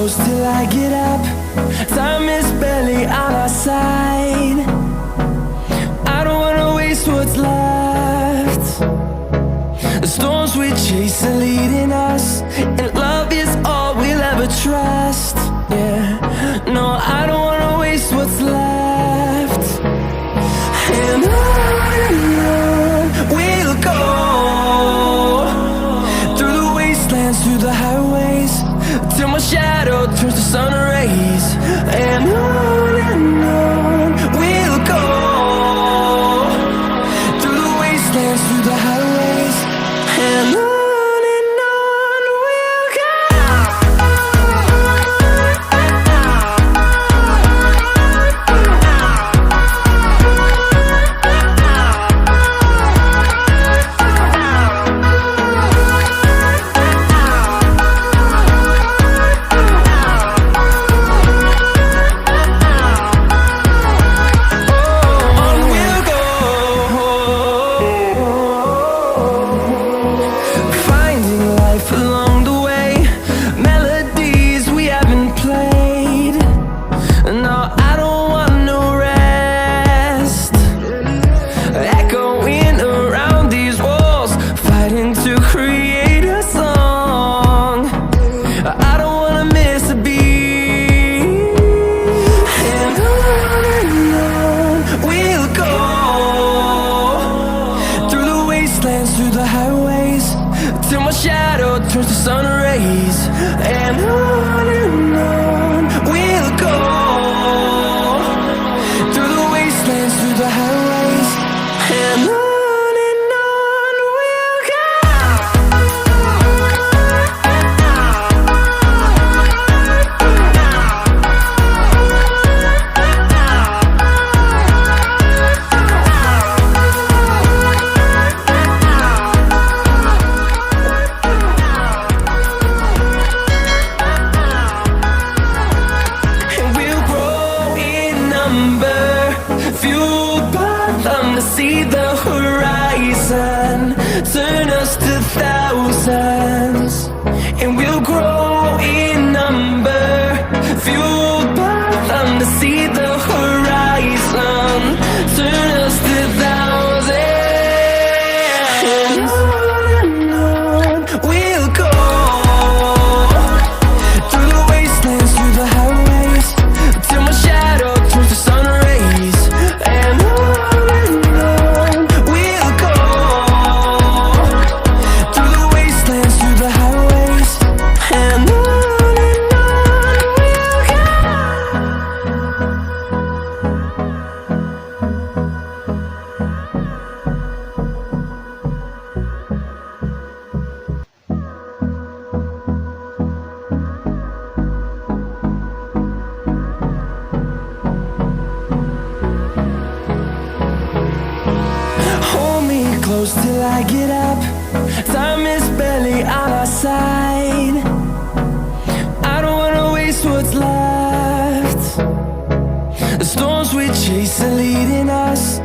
close till I get up. Time is barely on our side. I don't wanna waste what's left. The storms we chase are leading us, and love is all we'll ever trust. Yeah, no, I don't wanna waste what's left. And on we'll go, through the wastelands, through the highways, till my shadow turns to sun rays. And on we'll go, through the wastelands, through the highways, and on we'll go. Through the highways, till my shadow turns to sun rays. And on we'll go, through the wastelands, through the highways, and on we'll go. Fueled by them to see the horizon, turn us to thousands, and we'll grow in number. Fueled by them to see the horizon, turn us to thousands, and on we'll go, through the wastelands, through the highways, till my shadow turns to sun rays. Close till I get up. Time is barely on our side. I don't wanna waste what's left. The storms we chase are leading us,